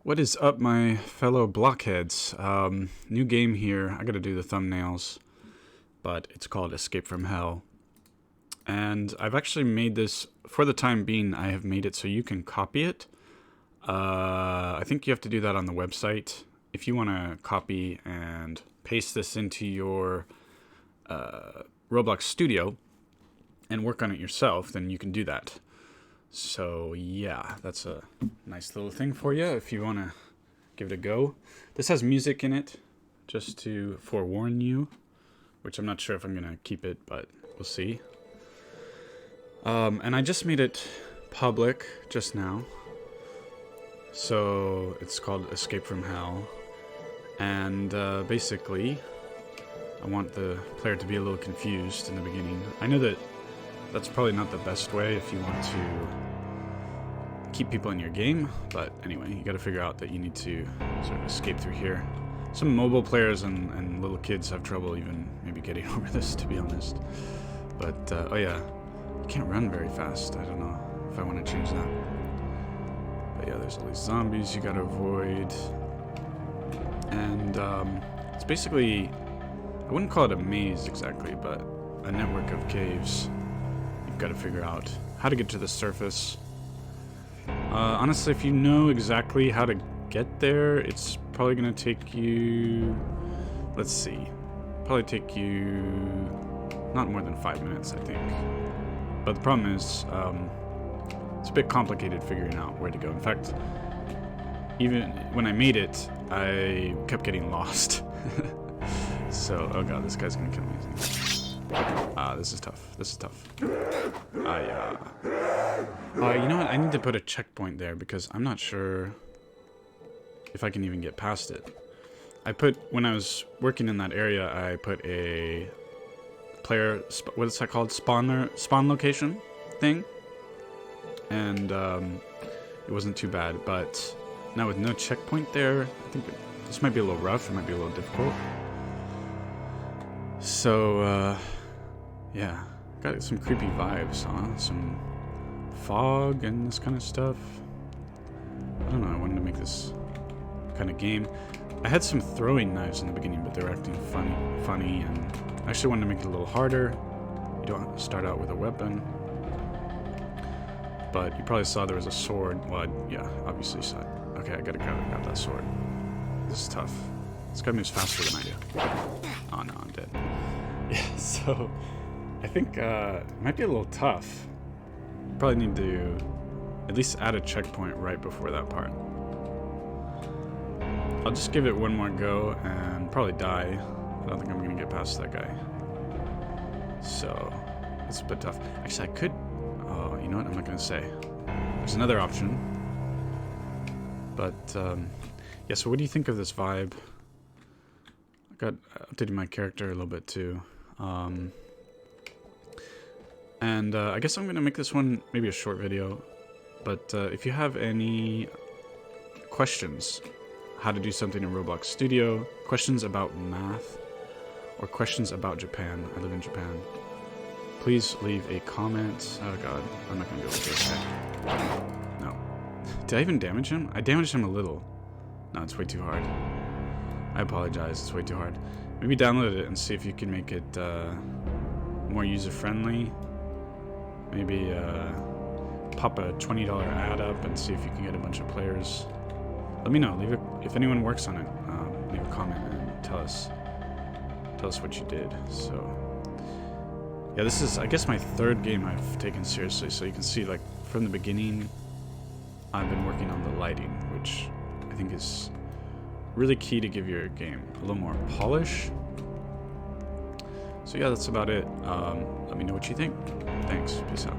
What is up, my fellow blockheads? New game here. I gotta do the thumbnails, but it's called Escape from Hell. And I've actually made this, for the time being, I have made it so you can copy it. I think you have to do that on the website. If you want to copy and paste this into your Roblox studio and work on it yourself, then you can do that. So yeah, that's a nice little thing for you if you want to give it a go. This has music in it, just to forewarn you, which I'm not sure if I'm going to keep it, but we'll see. And I just made it public just now. So it's called Escape from Hell. And basically, I want the player to be a little confused in the beginning. I know that that's probably not the best way if you want to keep people in your game, but anyway, you got to figure out that you need to sort of escape through here. Some mobile players and little kids have trouble even maybe getting over this, to be honest. But oh yeah, you can't run very fast. I don't know if I want to change that. But yeah, there's all these zombies you got to avoid, and it's basically, I wouldn't call it a maze exactly, but a network of caves. You've got to figure out how to get to the surface. Honestly, if you know exactly how to get there, it's probably going to take you, let's see, probably take you not more than 5 minutes, I think. But the problem is, it's a bit complicated figuring out where to go. In fact, even when I made it, I kept getting lost. So, oh god, this guy's going to kill me. This is tough. This is tough. Yeah. You know what? I need to put a checkpoint there because I'm not sure if I can even get past it. When I was working in that area, I put a player, what is that called? Spawn location thing. And it wasn't too bad, but now with no checkpoint there, I think this might be a little rough. It might be a little difficult. So, yeah, got some creepy vibes, huh? Some fog and this kind of stuff. I don't know, I wanted to make this kind of game. I had some throwing knives in the beginning, but they were acting funny, and I actually wanted to make it a little harder. You don't start out with a weapon. But you probably saw there was a sword. Well, yeah, obviously saw it. Okay, I gotta grab that sword. This is tough. This guy moves faster than I do. Oh no, I'm dead. Yeah, so I think it might be a little tough. Probably need to at least add a checkpoint right before that part. I'll just give it one more go and probably die. I don't think I'm gonna get past that guy. So it's a bit tough. Actually, I could. Oh, you know what? I'm not gonna say. There's another option. But yeah. So what do you think of this vibe? I updated my character a little bit too. And I guess I'm going to make this one maybe a short video. But if you have any questions, how to do something in Roblox Studio, questions about math, or questions about Japan, I live in Japan, please leave a comment. Oh god, I'm not going to be able to do that. No. Did I even damage him? I damaged him a little. No, it's way too hard. I apologize, it's way too hard. Maybe download it and see if you can make it more user-friendly. Maybe pop a $20 ad up and see if you can get a bunch of players. Let me know. If anyone works on it, leave a comment and tell us what you did. So yeah, this is, I guess, my third game I've taken seriously. So you can see, like, from the beginning, I've been working on the lighting, which I think is really key to give your game a little more polish. So yeah, that's about it. Let me know what you think. Thanks. Peace out.